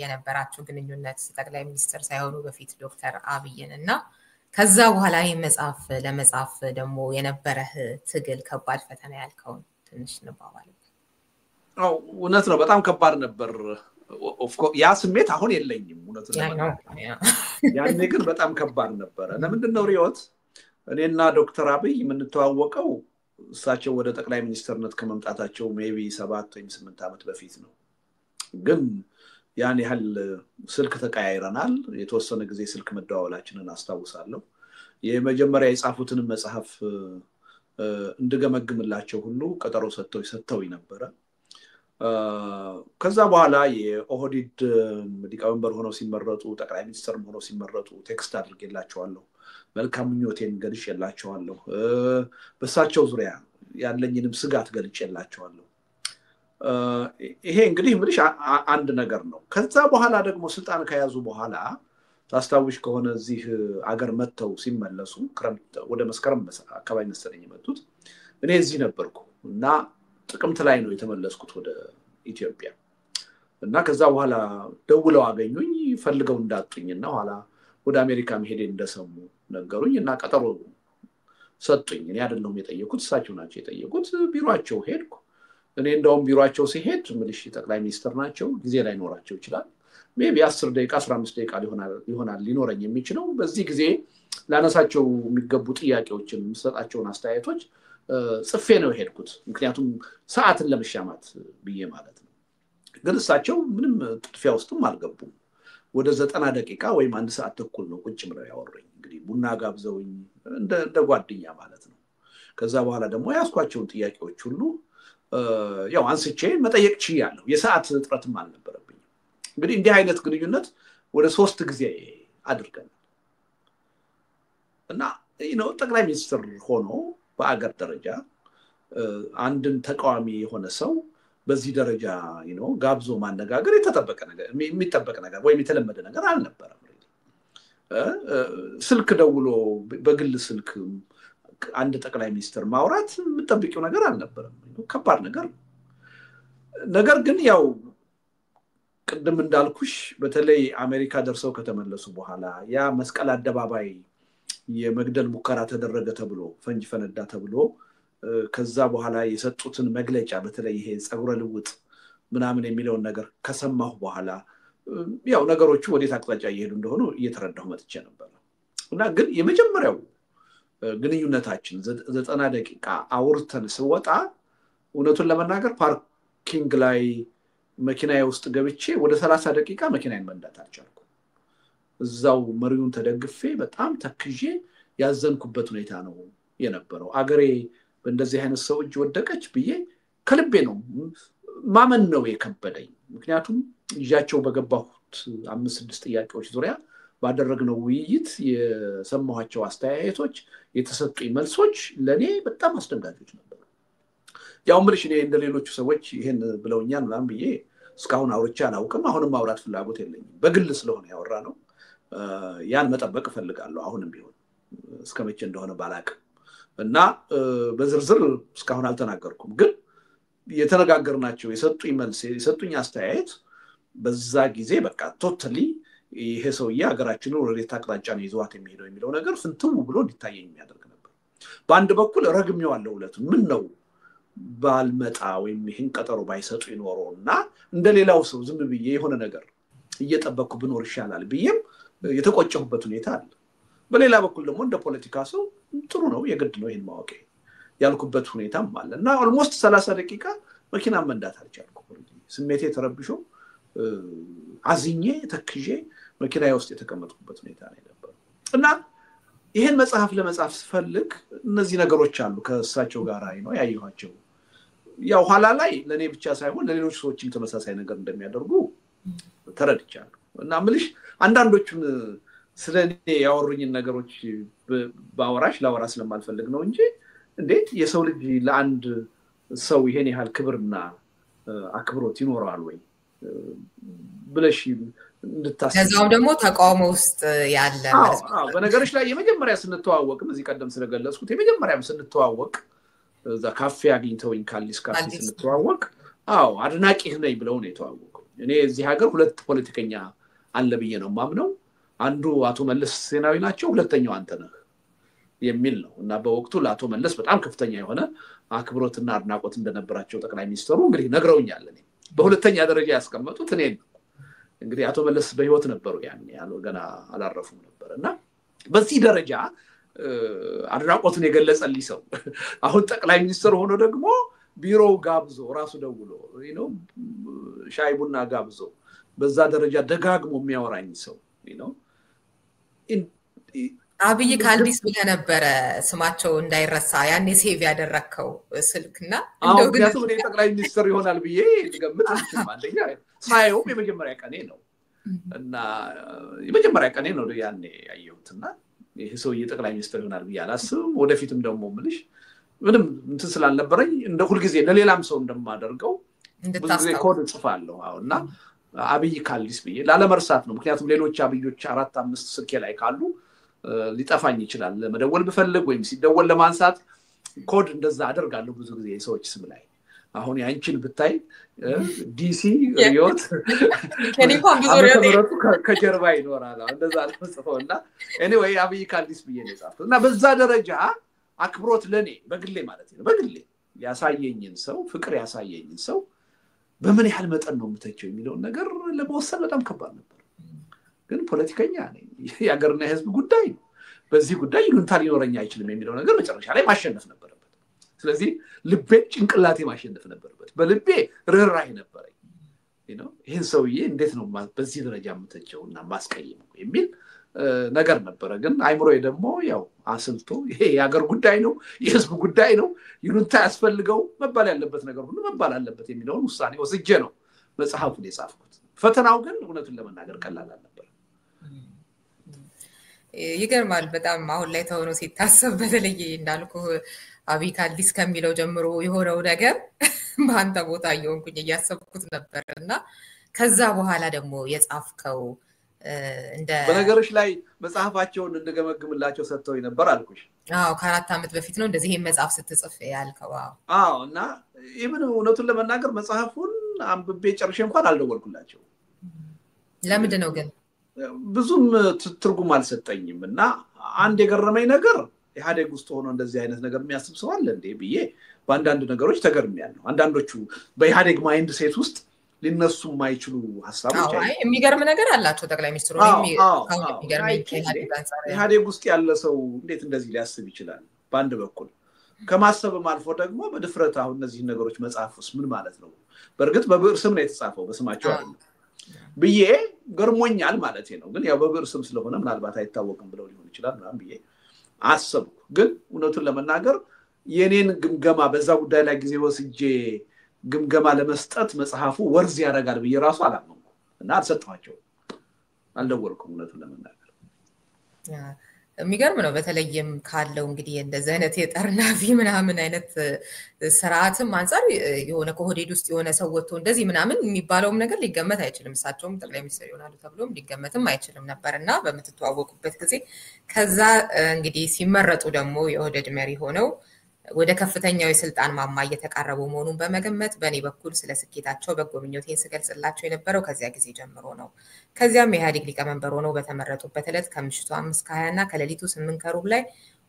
የነበራቸው ግንኙነት ጠቅላይ ሚኒስትር ሳይሆኑ በፊት ዶክተር አብይንና ከዛ በኋላ መጽሐፍ ለመጻፍ ደግሞ የነበረህ ትግል ከባድ ፈተና ያልከውን ትንሽ ንባባል። እውነት ነው በጣም ከባድ ነበር። ያ ስሜት አሁን የለኝም እውነት ነው። ያኔ ግን በጣም ከባድ ነበር። ለምንድነው ሪዮት እኔና ዶክተር አብይ የምንተዋወቀው እሳቸው ወደ ጠቅላይ ሚኒስትርነት ከመምጣታቸው ሜቢ 7 ወይም 8 ዓመት በፊት ነው። ግን ያን ያህል ስልክ ተቀያይረናል። የተወሰነ ጊዜ ስልክ መደዋወላችንን አስታውሳለሁ። የመጀመሪያ የጻፉትን መጽሐፍ እንድገመግምላቸው ሁሉ ቀጠሮ ሰጥተው ነበር። ከዛ በኋላ የኦህዲድ ሊቀመንበር ሆነው ሲመረጡ ጠቅላይ ሚኒስትር ሆነው ሲመረጡ ቴክስት አድርጌላቸዋለሁ። መልካም ምኞቴን ገልጬላቸዋለሁ። በሳቸው ዙሪያ ያለኝንም ስጋት ገልጬላቸዋለሁ። ይሄ እንግዲህ ምልሽ አንድ ነገር ነው። ከዛ በኋላ ደግሞ ስልጣን ከያዙ በኋላ ታስታውሽ ከሆነ እዚህ አገር መተው ሲመለሱ ወደ መስከረም አካባቢ መሰለኝ የመጡት። እኔ እዚህ ነበርኩ እና ጥቅምት ላይ ነው የተመለስኩት ወደ ኢትዮጵያ። እና ከዛ በኋላ ደውለው አገኙኝ ፈልገው እንዳጡኝና ኋላ ወደ አሜሪካ መሄዴን እንደሰሙ ነገሩኝ እና ቀጠሮ ሰጡኝ። እኔ አይደለሁም የጠየቁት እሳቸው ናቸው የጠየቁት። ቢሮአቸው ሄድኩ። እኔ እንደውም ቢሮአቸው ሲሄድ ምልሽ ጠቅላይ ሚኒስትር ናቸው ጊዜ ላይ ኖራቸው ይችላል። ሜቢ 10 ደቂቃ 15 ደቂቃ ሊሆናል ሊኖረኝ የሚችለው። በዚህ ጊዜ ላነሳቸው የሚገቡ ጥያቄዎችን መስጠታቸውን አስተያየቶች ጽፌ ነው ሄድኩት። ምክንያቱም ሰዓትን ለመሻማት ብዬ ማለት ነው። ግን እሳቸው ምንም ጥድፊያ ውስጥም አልገቡም። ወደ 90 ደቂቃ ወይም 1 ሰዓት ተኩል ነው ቁጭ ብለው ያወሩኝ። እንግዲህ ቡና ጋብዘውኝ እንደ ጓደኛ ማለት ነው። ከዛ በኋላ ደግሞ ያስኳቸውን ጥያቄዎች ሁሉ ያው አንስቼ መጠየቅ ችያለሁ። የሰዓት እጥረትም አልነበረብኝም። እንግዲህ እንዲህ አይነት ግንኙነት ወደ 3 ጊዜ አድርገናል። እና ጠቅላይ ሚኒስትር ሆኖ በአገር ደረጃ አንድን ተቃዋሚ የሆነ ሰው በዚህ ደረጃ ጋብዞ ማነጋገር የሚጠበቅ ነገር ወይም የተለመደ ነገር አልነበረም። ስልክ ደውሎ በግል ስልክ አንድ ጠቅላይ ሚኒስትር ማውራት የምጠብቂው ነገር አልነበረም። ከባድ ነገር ነገር ግን ያው ቅድም እንዳልኩሽ በተለይ አሜሪካ ደርሰው ከተመለሱ በኋላ ያ መስቀል አደባባይ የመግደል ሙከራ ተደረገ ተብሎ ፈንጅ ፈነዳ ተብሎ ከዛ በኋላ የሰጡትን መግለጫ በተለይ ይሄ ጸጉረ ልውጥ ምናምን የሚለውን ነገር ከሰማሁ በኋላ ያው ነገሮቹ ወዴት አቅጣጫ እየሄዱ እንደሆኑ እየተረዳሁ መጥቼ ነበር። እና ግን የመጀመሪያው ግንኙነታችን 90 ደቂቃ አውርተን ስወጣ እውነቱን ለመናገር ፓርኪንግ ላይ መኪናዬ ውስጥ ገብቼ ወደ 30 ደቂቃ መኪናዬን መንዳት አልቻልኩም። እዛው መሪውን ተደግፌ በጣም ተክዤ ያዘንኩበት ሁኔታ ነው የነበረው። አገሬ በእንደዚህ አይነት ሰው እጅ ወደቀች ብዬ ከልቤ ነው ማመን ነው የከበደኝ። ምክንያቱም ይያቸው በገባሁት 5-6 ጥያቄዎች ዙሪያ ባደረግነው ውይይት የሰማኋቸው አስተያየቶች የተሰጡኝ መልሶች ለኔ በጣም አስደንጋጮች ነበሩ። ያው ምልሽ እኔ እንደሌሎቹ ሰዎች ይሄን ብለውኛል ምናምን ብዬ እስካሁን አውርቼ አላውቅም። አሁንም ማውራት ፍላጎት የለኝም። በግል ስለሆነ ያወራነው ያን መጠበቅ ፈልጋለሁ አሁንም ቢሆን እስከመቼ እንደሆነ ባላቅም እና በዝርዝር እስካሁን አልተናገርኩም። ግን የተነጋገርናቸው የሰጡኝ መልስ የሰጡኝ አስተያየት በዛ ጊዜ በቃ ቶታሊ ይሄ ሰውዬ ሀገራችንን ወደ አቅጣጫ ነው ይዟት የሚሄደው የሚለው ነገር ፍንትው ብሎ እንዲታየኝ የሚያደርግ ነበር። በአንድ በኩል ረግሜዋለሁ ዕለቱን ምን ነው ባልመጣ ወይም ይሄን ቀጠሮ ባይሰጡ ይኖርና እንደሌላው ሰው ዝም ብዬ የሆነ ነገር እየጠበቅኩ ብኖር ይሻላል ብዬም የተቆጨሁበት ሁኔታ አለ። በሌላ በኩል ደግሞ እንደ ፖለቲካ ሰው ጥሩ ነው የግድ ነው ይሄን ማወቅ ያልኩበት ሁኔታም አለ። እና ኦልሞስት 30 ደቂቃ መኪና መንዳት አልቻልኩም። ስሜቴ ተረብሾ አዝኜ ተክዤ መኪናዬ ውስጥ የተቀመጥኩበት ሁኔታ ነበር። እና ይሄን መጽሐፍ ለመጻፍ ስፈልግ እነዚህ ነገሮች አሉ ከእሳቸው ጋር ያየኋቸው። ያው ኋላ ላይ ለኔ ብቻ ሳይሆን ለሌሎች ሰዎችም ተመሳሳይ ነገር እንደሚያደርጉ ተረድቻለሁ። እና ምልሽ አንዳንዶቹን ስለኔ ያወሩኝን ነገሮች ባወራሽ ላወራ ስለማልፈልግ ነው እንጂ እንዴት የሰው ልጅ ለአንድ ሰው ይሄን ያህል ክብርና አክብሮት ይኖራል ወይ ብለሽ እንድታስብ ከዛው ደግሞ ተቃውሞ ውስጥ ያለ ማለት ነው። በነገርሽ ላይ የመጀመሪያ ስንተዋወቅም እዚህ ቀደም ስለገለጽኩት የመጀመሪያም ስንተዋወቅ እዛ ካፌ አግኝተውኝ ካሊስ ካፌ ስንተዋወቅ አድናቂህ ነኝ ብለው ነው የተዋወቁ። እኔ እዚህ ሀገር ሁለት ፖለቲከኛ አለ ብዬ ነው ማምነው አንዱ አቶ መለስ ዜናዊ ናቸው ሁለተኛው አንተ ነህ የሚል ነው እና በወቅቱ ለአቶ መለስ በጣም ከፍተኛ የሆነ አክብሮትና አድናቆት እንደነበራቸው ጠቅላይ ሚኒስትሩ እንግዲህ ነግረውኛል እኔ በሁለተኛ ደረጃ ያስቀመጡት እኔ እንግዲህ አቶ መለስ በህይወት ነበሩ ያለው ገና አላረፉም ነበርና በዚህ ደረጃ አድናቆቱን የገለጸልኝ ሰው አሁን ጠቅላይ ሚኒስትር ሆኖ ደግሞ ቢሮው ጋብዞ ራሱ ደውሎ ሻይ ቡና ጋብዞ በዛ ደረጃ ደጋግሞ የሚያወራኝ ሰው አብይ ካልዲስ ብለ ነበር ስማቸው እንዳይረሳ ያኔ ሴቭ ያደረከው ስልክና እንደው ግን ጠቅላይ ሚኒስትር ይሆናል ብዬ ልገምት አልችልም ሳይሆን የመጀመሪያ ቀኔ ነው እና የመጀመሪያ ቀኔ ነው ያኔ ያየሁትና ይሄ ሰው ጠቅላይ ሚኒስትር ይሆናል ብዬ አላስብም ወደፊትም ደግሞ ምልሽ ምንም እንትን ስላልነበረኝ እንደ ሁሉ ጊዜ ለሌላም ሰው እንደማደርገው ብዙ ኮድ ጽፋለሁ አሁንና አብይ ካልዲስ ብዬ ላለመርሳት ነው ምክንያቱም ሌሎች አብዮች 4-5 ስልኬ ላይ ካሉ ሊጠፋኝ ይችላል ለመደወል በፈልግ ወይም ሲደወል ለማንሳት ኮድ እንደዛ አደርጋለሁ ብዙ ጊዜ የሰዎች ስም ላይ አሁን ያንቺን ብታይ ዲሲ ሪዮት ከኒኮም ብዙ ሪዮት ከጀርባ ይኖራል እንደዛ አልፈጽፈውና ኤኒዌይ አብይ ካልዲስ ብዬ ነው ጻፍኩት እና በዛ ደረጃ አክብሮት ለኔ በግሌ ማለት ነው በግሌ ያሳየኝን ሰው ፍቅር ያሳየኝን ሰው በምን ያህል መጠን ነው የምተቸው የሚለው ነገር ለመወሰን በጣም ከባድ ነበር ግን ፖለቲከኛ ነኝ የሀገርና የህዝብ ጉዳይ ነው በዚህ ጉዳይ ይሉንታ ሊኖረኝ አይችልም የሚለው ነገር መጨረሻ ላይ ማሸነፍ ነበረበት ስለዚህ ልቤ ጭንቅላቴ ማሸነፍ ነበረበት በልቤ ርህራሄ ነበረኝ ይሄን ሰውዬ እንዴት ነው በዚህ ደረጃ የምተቸውና ማስቀየመው የሚል ነገር ነበረ ግን አይምሮዬ ደግሞ ያው አስልቶ ይሄ የሀገር ጉዳይ ነው የህዝብ ጉዳይ ነው ይሉንታ ያስፈልገው መባል ያለበት ነገር ሁሉ መባል አለበት የሚለውን ውሳኔ ወስጄ ነው መጽሐፉን የጻፍኩት ፈተናው ግን እውነቱን ለመናገር ቀላል አልነበረ ይገርማል በጣም አሁን ላይ ተሆኖ ሲታሰብ በተለይ እንዳልኩ አብይ ካልዲስ ከሚለው ጀምሮ የሆነው ነገር በአንተ ቦታ እየሆንኩኝ እያሰብኩት ነበርና ከዛ በኋላ ደግሞ የጻፍከው እንደ በነገሮች ላይ መጽሐፋቸውን እንደገመግምላቸው ሰጥተው ነበር አልኩሽ ከ4 አመት በፊት ነው እንደዚህ ይሄን መጽሐፍ ስትጽፍ ያልከው እና ኢቭን እውነቱን ለመናገር መጽሐፉን አንብቤ ጨርሼ እንኳን አልደወልኩላቸው ለምንድን ነው ግን ብዙም ትርጉም አልሰጠኝም እና አንድ የገረመኝ ነገር ኢህአዴግ ውስጥ ሆኖ እንደዚህ አይነት ነገር የሚያስብ ሰው አለ እንዴ ብዬ በአንዳንድ ነገሮች ተገርሚያለሁ አንዳንዶቹ በኢህአዴግ ማይንድ ሴት ውስጥ ሊነሱ የማይችሉ ሐሳቦች የሚገርም ነገር አላቸው ጠቅላይ ሚኒስትሩ ኢህአዴግ ውስጥ ያለ ሰው እንዴት እንደዚህ ሊያስብ ይችላል በአንድ በኩል ከማሰብም አልፎ ደግሞ በድፍረት አሁን እነዚህ ነገሮች መጽሐፍስ ምን ማለት ነው በእርግጥ በብዕር ስም ነው የተጻፈው በስማቸው አይደለም ብዬ ገርሞኛል ማለት ነው ግን ያው በብዕር ስም ስለሆነ ምናልባት አይታወቅም ብለው ሊሆን ይችላል ምናምን ብዬ አሰብኩ ግን እውነቱን ለመናገር የኔን ግምገማ በዛ ጉዳይ ላይ ጊዜ ወስጄ ግምገማ ለመስጠት መጽሐፉ ወርዝ ያደርጋል ብዬ ራሱ አላመንኩም እና አልሰጠኋቸው አልደወልኩም እውነቱን ለመናገር የሚገርም ነው በተለይም ካለው እንግዲህ እንደዚህ አይነት የጠርናፊ ምናምን አይነት ስርዓትም አንፃር የሆነ ከሆዴድ ውስጥ የሆነ ሰው ወጥቶ እንደዚህ ምናምን የሚባለውም ነገር ሊገመት አይችልም እሳቸውም ጠቅላይ ሚኒስትር ይሆናሉ ተብሎም ሊገመትም አይችልም ነበርና በመተዋወቁበት ጊዜ ከዛ እንግዲህ ሲመረጡ ደግሞ የኦህዴድ መሪ ሆነው ወደ ከፍተኛው የስልጣን ማማ እየተቃረቡ መሆኑን በመገመት በእኔ በኩል ስለ ስኬታቸው በጎ ምኞቴን ስገልጽላቸው የነበረው ከዚያ ጊዜ ጀምሮ ነው ከዚያም የኢህአዴግ ሊቀመንበር ሆነው በተመረጡበት ዕለት ከምሽቱ 5:20 እና ከሌሊቱ 8:15 ላይ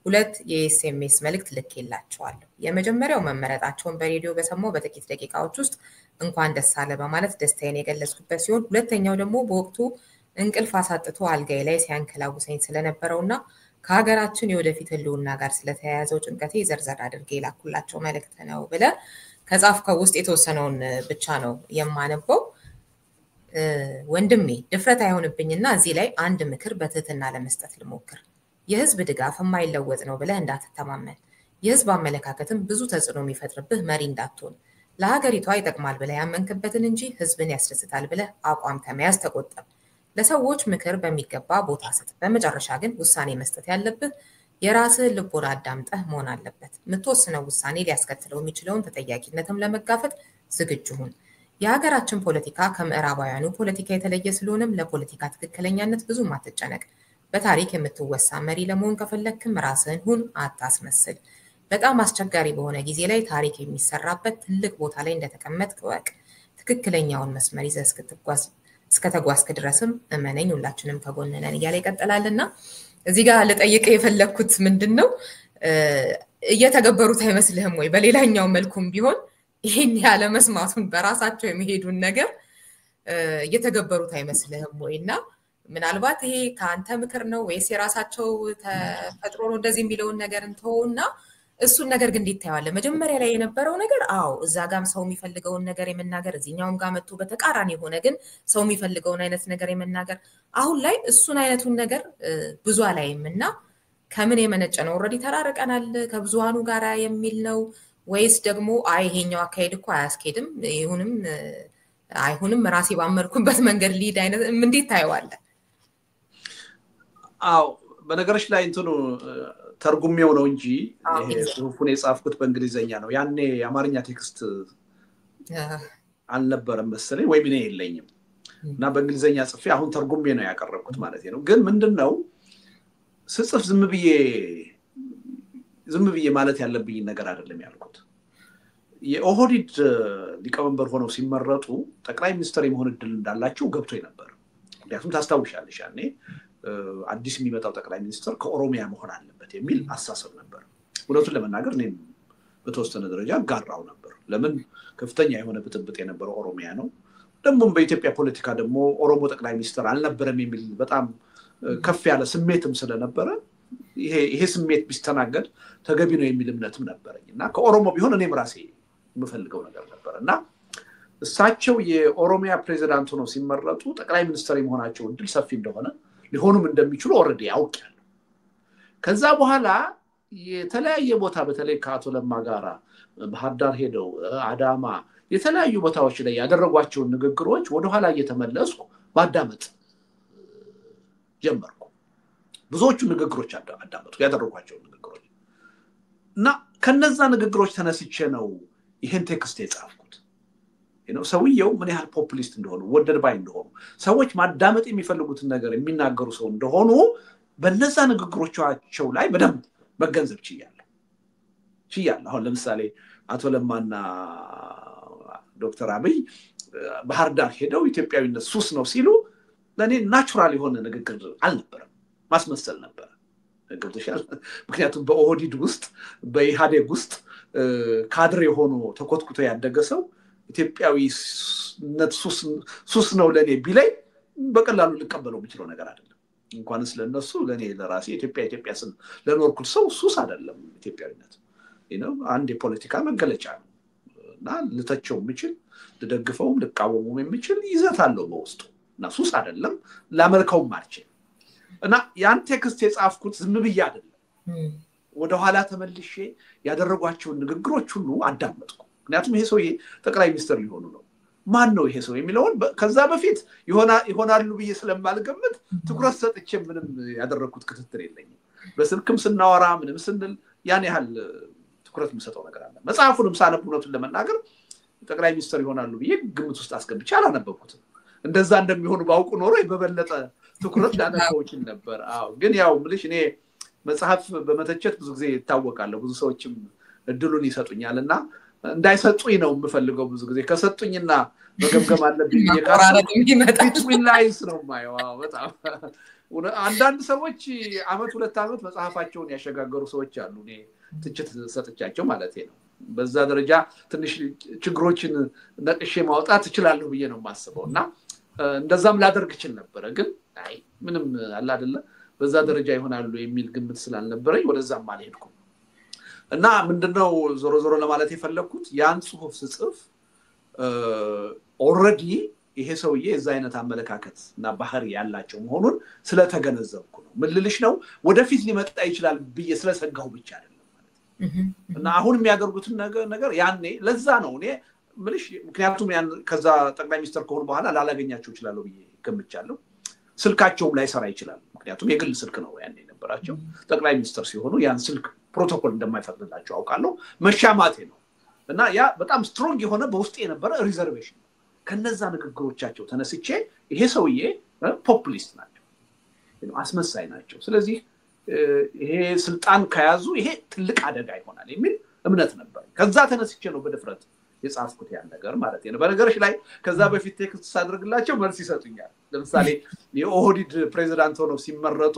2 የኤስኤምኤስ መልእክት ልኬላቸዋለሁ የመጀመሪያው መመረጣቸውን በሬዲዮ በሰማው በጥቂት ደቂቃዎች ውስጥ እንኳን ደስ አለ በማለት ደስታዬን የገለጽኩበት ሲሆን ሁለተኛው ደግሞ በወቅቱ እንቅልፍ አሳጥቶ አልጋዬ ላይ ሲያንከላውሰኝ ስለነበረውና ከሀገራችን የወደፊት ህልውና ጋር ስለተያያዘው ጭንቀቴ ዘርዘር አድርጌ ላኩላቸው መልእክት ነው ብለ ከጻፍከው ውስጥ የተወሰነውን ብቻ ነው የማነበው ወንድሜ ድፍረት አይሆንብኝና እዚህ ላይ አንድ ምክር በትህትና ለመስጠት ልሞክር የህዝብ ድጋፍ የማይለወጥ ነው ብለ እንዳትተማመን የህዝብ አመለካከትም ብዙ ተጽዕኖ የሚፈጥርብህ መሪ እንዳትሆን ለሀገሪቷ ይጠቅማል ብለ ያመንክበትን እንጂ ህዝብን ያስደስታል ብለ አቋም ከመያዝ ተቆጠብ ለሰዎች ምክር በሚገባ ቦታ ስጥ በመጨረሻ ግን ውሳኔ መስጠት ያለብህ የራስህን ልቦና አዳምጠህ መሆን አለበት የምትወስነው ውሳኔ ሊያስከትለው የሚችለውን ተጠያቂነትም ለመጋፈጥ ዝግጁ ሁን የሀገራችን ፖለቲካ ከምዕራባውያኑ ፖለቲካ የተለየ ስለሆነም ለፖለቲካ ትክክለኛነት ብዙ አትጨነቅ በታሪክ የምትወሳ መሪ ለመሆን ከፈለክም ራስህን ሁን አታስመስል በጣም አስቸጋሪ በሆነ ጊዜ ላይ ታሪክ የሚሰራበት ትልቅ ቦታ ላይ እንደተቀመጥክ ወቅ ትክክለኛውን መስመር ይዘህ እስከተጓዝክ ድረስም እመነኝ ሁላችንም ከጎን ነን እያለ ይቀጥላልና እዚህ ጋር ልጠይቅህ የፈለኩት ምንድነው እየተገበሩት አይመስልህም ወይ በሌላኛው መልኩም ቢሆን ይሄን ያለ መስማቱን በራሳቸው የሚሄዱን ነገር እየተገበሩት አይመስልህም ወይና ምናልባት ይሄ ካንተ ምክር ነው ወይስ የራሳቸው ተፈጥሮ ነው እንደዚህ የሚለውን ነገር እንተውና እሱን ነገር ግን እንዲታያለ መጀመሪያ ላይ የነበረው ነገር አዎ እዛ ጋም ሰው የሚፈልገውን ነገር የመናገር እዚህኛውም ጋር መጥቶ በተቃራኒ ሆነ ግን ሰው የሚፈልገውን አይነት ነገር የመናገር አሁን ላይ እሱን አይነቱን ነገር ብዙ አላይምና ከምን የመነጨ ነው ኦሬዲ ተራርቀናል ከብዙሃኑ ጋር የሚል ነው ወይስ ደግሞ ይሄኛው አካሄድ እኮ አያስኬድም ይሁንም አይሁንም ራሴ ባመርኩበት መንገድ ሊድ አይነት እንዴት ታየዋለ አው በነገርሽ ላይ እንትኑ ተርጉሜው ነው እንጂ ይሄ ጽሁፉን የጻፍኩት በእንግሊዘኛ ነው ያኔ የአማርኛ ቴክስት አልነበረም መሰለኝ ወይ ምን የለኝም እና በእንግሊዘኛ ጽፌ አሁን ተርጉሜ ነው ያቀረብኩት ማለት ነው ግን ምንድነው ስጽፍ ዝም ብዬ ማለት ያለብኝ ነገር አይደለም ያልኩት የኦህዲድ ሊቀመንበር ሆነው ሲመረጡ ጠቅላይ ሚኒስትር የመሆን እድል እንዳላቸው ገብቶኝ ነበር ምክንያቱም ታስታውሻለሽ ያኔ አዲስ የሚመጣው ጠቅላይ ሚኒስትር ከኦሮሚያ መሆን አለበት የሚል አሳሰብ ነበር ሁለቱን ለመናገር እኔም በተወሰነ ደረጃ ጋራው ነበር ለምን ከፍተኛ የሆነ ብጥብጥ የነበረው ኦሮሚያ ነው ደግሞ በኢትዮጵያ ፖለቲካ ደግሞ ኦሮሞ ጠቅላይ ሚኒስትር አልነበረም የሚል በጣም ከፍ ያለ ስሜትም ስለነበረ ይሄ ስሜት ቢስተናገድ ተገቢ ነው የሚል እምነትም ነበርኝና ከኦሮሞ ቢሆን እኔም ራሴ የምፈልገው ነገር ነበርና እሳቸው የኦሮሚያ ፕሬዝዳንት ሆነው ሲመረጡ ጠቅላይ ሚኒስትር የመሆናቸው እድል ሰፊ እንደሆነ ሊሆኑም እንደሚችሉ ኦሬዲ ያውቃሉ ከዛ በኋላ የተለያየ ቦታ በተለይ ከአቶ ለማ ጋራ ባህር ዳር ሄደው አዳማ የተለያዩ ቦታዎች ላይ ያደረጓቸው ንግግሮች ወደ ኋላ እየተመለስኩ ባዳመጥ ጀመርኩ ብዙዎቹ ንግግሮች አዳመጥኩ ያደረጓቸው ንግግሮች እና ከነዛ ንግግሮች ተነስቼ ነው ይሄን ቴክስት የጻፍኩት ሰውየው ምን ያህል ፖፑሊስት እንደሆኑ ወደድ ባይ እንደሆኑ ሰዎች ማዳመጥ የሚፈልጉትን ነገር የሚናገሩ ሰው እንደሆኑ በነዛ ንግግሮቻቸው ላይ በደንብ መገንዘብ ችያለሁ አሁን ለምሳሌ አቶ ለማና ዶክተር አብይ ባህር ዳር ሄደው ኢትዮጵያዊነት ሱስ ነው ሲሉ ለኔ ናቹራል የሆነ ንግግር አልነበረም ማስመሰል ነበር ገብተሻል ምክንያቱም በኦህዲድ ውስጥ በኢሃዴግ ውስጥ ካድሬ ሆኖ ተኮትኩቶ ያደገ ሰው ኢትዮጵያዊነት ሱስ ነው ለኔ ቢላይ በቀላሉ ልቀበለው የምችለው ነገር አይደለም እንኳንስ ለነሱ ለኔ ለራሴ ኢትዮጵያ ስን ለኖርኩት ሰው ሱስ አይደለም ኢትዮጵያዊነት አንድ የፖለቲካ መገለጫ ነው እና ልተቸው የምችል ልደግፈውም ልቃወመውም የምችል ይዘት አለው በውስጡ እና ሱስ አይደለም ላመልከውም አልችልም እና ያን ቴክስት የጻፍኩት ዝም ብዬ አይደለም ወደ ኋላ ተመልሼ ያደረጓቸው ንግግሮች ሁሉ አዳመጥኩ ምክንያቱም ይሄ ሰውዬ ጠቅላይ ሚኒስትር ሊሆኑ ነው ማን ነው ይሄ ሰው የሚለውን ከዛ በፊት ይሆናሉ ብዬ ስለማልገምት ትኩረት ሰጥቼ ምንም ያደረኩት ክትትል የለኝም በስልክም ስናወራ ምንም ስንል ያን ያህል ትኩረት የምሰጠው ነገር አለ መጽሐፉንም ሳነብ እውነቱን ለመናገር ጠቅላይ ሚኒስትር ይሆናሉ ብዬ ግምት ውስጥ አስገብቼ አላነበብኩትም እንደዛ እንደሚሆኑ ባውቁ ኖሮ በበለጠ ትኩረት ላደርገው ይችል ነበር ግን ያው ምልሽ እኔ መጽሐፍ በመተቸት ብዙ ጊዜ ይታወቃለሁ ብዙ ሰዎችም እድሉን ይሰጡኛልና እንዳይሰጡኝ ነው የምፈልገው ብዙ ጊዜ ከሰጡኝና መገምገም አለብኝ between lines ነው ማየው በጣም አንዳንድ ሰዎች አመት ሁለት አመት መጽሐፋቸውን ያሸጋገሩ ሰዎች አሉ እኔ ትችት ሰጥቻቸው ማለት ነው በዛ ደረጃ ትንሽ ችግሮችን ነቅሼ ማውጣት እችላለሁ ብዬ ነው የማስበውና እንደዛም ላደርግ ይችል ነበር ግን ምንም አለ አይደለ በዛ ደረጃ ይሆናሉ የሚል ግምት ስላልነበረኝ ወደዛም አልሄድኩም እና ምንድነው ዞሮ ለማለት የፈለኩት ያን ጽሁፍ ስጽፍ ኦሬዲ ይሄ ሰውዬ እዛ አይነት አመለካከት እና ባህሪ ያላቸው መሆኑን ስለተገነዘብኩ ነው ምልልሽ ነው ወደፊት ሊመጣ ይችላል ብዬ ስለሰጋው ብቻ አይደለም ማለት እና አሁን የሚያደርጉት ነገር ያኔ ለዛ ነው እኔ ምልሽ ምክንያቱም ያን ከዛ ጠቅላይ ሚኒስትር ከሆኑ በኋላ ላላገኛቸው ይችላል ብዬ ገምቻለሁ ስልካቸውም ላይ ሰራ ይችላል ምክንያቱም የግል ስልክ ነው ያኔ ነበራቸው ጠቅላይ ሚኒስትር ሲሆኑ ያን ስልክ ፕሮቶኮል እንደማይፈቅድላቸው አውቃለሁ መሻማቴ ነው እና ያ በጣም ስትሮንግ የሆነ በውስጤ የነበረ ሪዘርቬሽን ከነዛ ንግግሮቻቸው ተነስቼ ይሄ ሰውዬ ፖፑሊስት ናቸው አስመሳይ ናቸው ስለዚህ ይሄ ስልጣን ከያዙ ይሄ ትልቅ አደጋ ይሆናል የሚል እምነት ነበር ከዛ ተነስቼ ነው በድፍረት የጻፍኩት ያን ነገር ማለት ነው በነገርሽ ላይ ከዛ በፊት ቴክስት ሳድርግላቸው መልስ ይሰጡኛል ለምሳሌ የኦህዲድ ፕሬዝዳንት ሆነው ሲመረጡ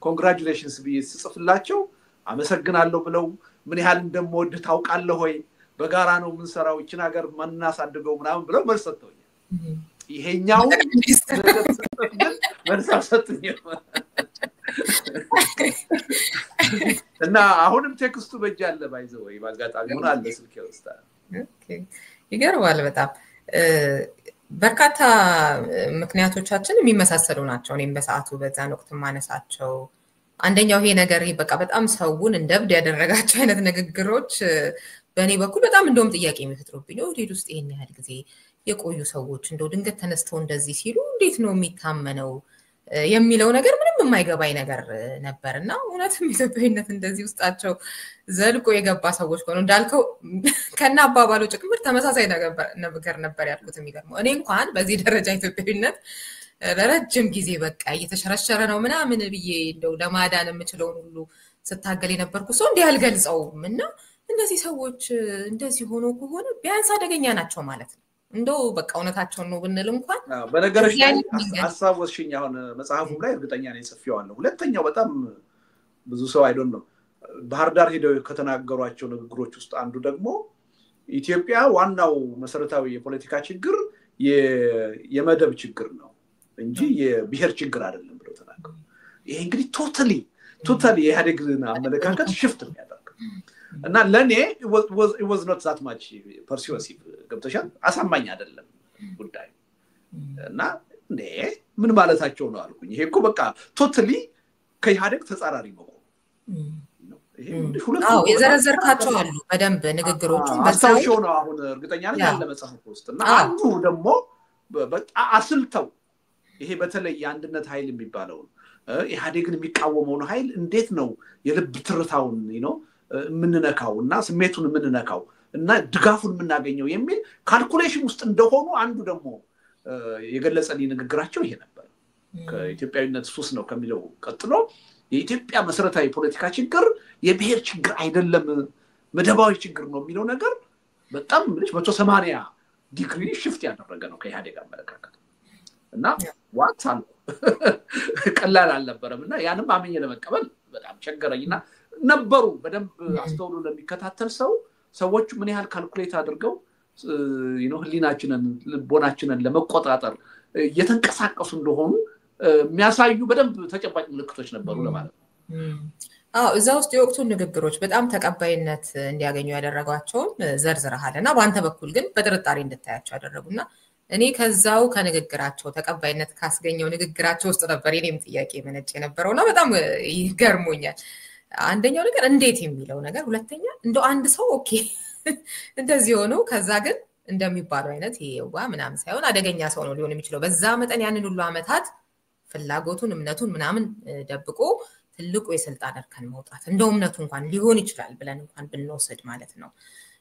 ኮንግራቹሌሽንስ ጽፍላቸው አመሰግናለሁ ብለው ምን ያህል እንደምወድ ታውቃለህ ሆይ በጋራ ነው ምን ሰራው እቺን ሀገር ማናሳድገው ምናምን ብለው መልስ ሰጥተውኛል ይሄኛው መልስ ሰጥተውኛል እና አሁንም ቴክስቱ በጃለ ባይዘው ወይ ባጋጣሚ ሆነ አለ ስልክ ይወስዳል ኦኬ ይገርማል በጣም በርካታ ምክንያቶቻችን የሚመሳሰሉ ናቸው እኔም በሰዓቱ በዛን ወቅት ማነሳቸው አንደኛው ይሄ ነገር በቃ በጣም ሰውን እንደብድ ያደረጋቸው አይነት ንግግሮች በእኔ በኩል በጣም እንደውም ጥያቄ የሚፈጥሩብኝ ኦህዴድ ውስጥ ይሄን ያህል ጊዜ የቆዩ ሰዎች እንደው ድንገት ተነስተው እንደዚህ ሲሉ እንዴት ነው የሚታመነው የሚለው ነገር ምንም የማይገባኝ ነገር ነበርና እውነትም ኢትዮጵያዊነት እንደዚህ ውስጣቸው ዘልቆ የገባ ሰዎች ሆነው እንዳልከው ከና አባባሉ ጭምር ተመሳሳይ ነገር ነበር ያልኩት የሚገርመው እኔ እንኳን በዚህ ደረጃ ኢትዮጵያዊነት ለረጅም ጊዜ በቃ እየተሸረሸረ ነው ምናምን ብዬ እንደው ለማዳን የምችለውን ሁሉ ስታገል የነበርኩ ሰው እንዲህ አልገልጸውም እና እነዚህ ሰዎች እንደዚህ ሆኖ ከሆነ ቢያንስ አደገኛ ናቸው ማለት ነው እንደው በቃ እውነታቸውን ነው ብንል እንኳን በነገርሽ ላይ ሐሳብ ወስሽኝ አሁን መጽሐፉም ላይ እርግጠኛ ነኝ ጽፌዋለሁ ሁለተኛው በጣም ብዙ ሰው አይዶን ነው ባህር ዳር ሄደው ከተናገሯቸው ንግግሮች ውስጥ አንዱ ደግሞ ኢትዮጵያ ዋናው መሰረታዊ የፖለቲካ ችግር የመደብ ችግር ነው እንጂ የብሔር ችግር አይደለም ብለው ተናገሩ ይሄ እንግዲህ ቶታሊ የኢህአዴግን አመለካከት ሽፍት የሚያደርግ እና ለኔ it was not that much persuasive ገብተሻል አሳማኝ አይደለም ጉዳይ እና ምን ማለታቸው ነው አልኩኝ ይሄ እኮ በቃ ቶታሊ ከኢህአዴግ ተጻራሪ ነው ይሄ ሁለት የዘረዘርካቸው አሉ በደንብ ንግግሮቹን በዛው ነው አሁን እርግጠኛ ነኝ ያለ መጽሐፍ ውስጥ እና አንዱ ደግሞ በጣም አስልተው ይሄ በተለይ የአንድነት ኃይል የሚባለው ኢህአዴግን የሚቃወመው ኃይል እንዴት ነው የልብ ትርታውን ምንነካውና ስሜቱን ምንነካው እና ድጋፉን ምናገኘው የሚል ካልኩሌሽን ውስጥ እንደሆኑ አንዱ ደግሞ የገለጸልኝ ንግግራቸው ይሄ ነበር ከኢትዮጵያዊነት ሱስ ነው ከሚለው ቀጥሎ የኢትዮጵያ መሰረታዊ ፖለቲካ ችግር የብሔር ችግር አይደለም መደባዊ ችግር ነው የሚለው ነገር በጣም 180 ዲግሪ ሽፍት ያደረገ ነው ከኢህአዴግ አመለካከት እና ዋታን ቀላል አልነበረምና ያንም አመኘ ለመቀበል በጣም ቸገረኝና ነበሩ በደንብ አስተውሎ ለሚከታተል ሰዎች ምን ያህል ካልኩሌት አድርገው ህሊናችንን ልቦናችንን ለመቆጣጠር እየተንቀሳቀሱ እንደሆኑ የሚያሳዩ በደንብ ተጨባጭ ምልክቶች ነበሩ ለማለት ነው እዛ ውስጥ የወቅቱን ንግግሮች በጣም ተቀባይነት እንዲያገኙ ያደረጓቸውን ዘርዝረሃልና በአንተ በኩል ግን በጥርጣሬ እንድታያቸው ያደረጉና እኔ ከዛው ከንግግራቸው ተቀባይነት ካስገኘው ንግግራቸው ውስጥ ነበር የኔም ጥያቄ መነጭ የነበረውና በጣም ይገርሞኛል አንደኛው ነገር እንዴት የሚለው ነገር ሁለተኛ እንደው አንድ ሰው ኦኬ እንደዚህ ሆኖ ከዛ ግን እንደሚባለው አይነት ይሄዋ ምናምን ሳይሆን አደገኛ ሰው ነው ሊሆን የሚችለው በዛ መጠን ያንን ሁሉ አመታት ፍላጎቱን እምነቱን ምናምን ደብቆ ትልቁ የስልጣን እርከን መውጣት እንደው እምነቱ እንኳን ሊሆን ይችላል ብለን እንኳን ብንወስድ ማለት ነው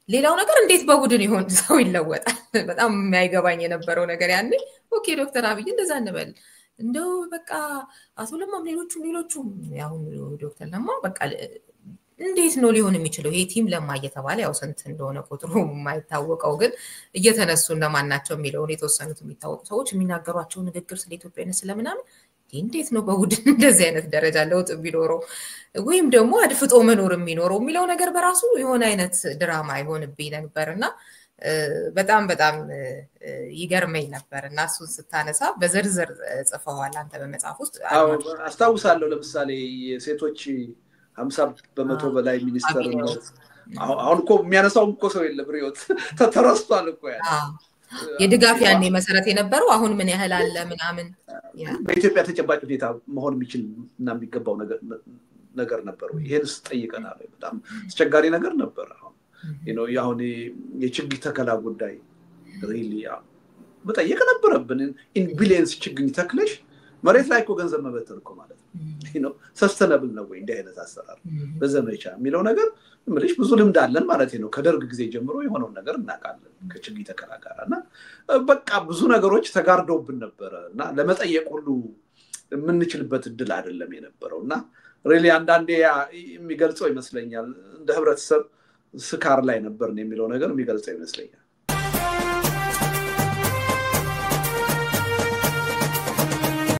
ሌላው ነገር እንዴት በቡድን ይሆን ሰው ይለወጣል በጣም የማይገባኝ የነበረው ነገር ያኔ ኦኬ ዶክተር አብይ እንደዛ እንበል እንደው በቃ አቶ ለማም ሌሎቹም ያሁን ዶክተር ለማ በቃ እንዴት ነው ሊሆን የሚችለው ይሄ ቲም ለማ እየተባለ ያው ስንት እንደሆነ ቁጥሩ የማይታወቀው ግን እየተነሱ እንደማናቸው የሚለው የተወሰኑት የሚታወቁ ሰዎች የሚናገሯቸው ንግግር ስለ ኢትዮጵያነት ስለምናምን እንዴት ነው በቡድን እንደዚህ አይነት ደረጃ ለውጥ ቢኖረው ወይም ደግሞ አድፍጦ መኖር የሚኖረው የሚለው ነገር በራሱ የሆነ አይነት ድራማ ይሆንብኝ ነበርና በጣም ይገርመኝ ነበርና እሱን ስታነሳ በዝርዝር ጽፈዋል አንተ በመጽሐፍ ውስጥ አስታውሳለሁ ለምሳሌ የሴቶች 50% በላይ ሚኒስተርነት አሁን እኮ የሚያነሳው እኮ ሰው የለም ሪዮት ተረስቷል እኮ ያ የድጋፍ ያኔ መሰረት የነበረው አሁን ምን ያህል አለ ምናምን በኢትዮጵያ ተጨባጭ ሁኔታ መሆን የሚችል እና የሚገባው ነገር ነበር ይሄንስ ጠይቀናል በጣም አስቸጋሪ ነገር ነበር አሁን ያሁን የችግኝ ተከላ ጉዳይ ሪሊ በጠየቀ ነበረብን ኢን ቢሊየንስ ችግኝ ተክለሽ መሬት ላይ እኮ ገንዘብ መበተን እኮ ማለት ነው ሰስተነብል ነው ወይ እንደ አይነት አሰራር በዘመቻ የሚለው ነገር ምንሽ ብዙ ልምድ አለን ማለት ነው ከደርግ ጊዜ ጀምሮ የሆነው ነገር እናቃለን ከችግኝ ተከላ ጋርና በቃ ብዙ ነገሮች ተጋርደውብን ነበርና ለመጠየቅ ሁሉ የምንችልበት እድል አይደለም የነበረውና ሪሊ አንዳንዴ የሚገልጸው ይመስለኛል እንደ ህብረተሰብ ስካር ላይ ነበርን የሚለው ነገር የሚገልጸው ይመስለኛል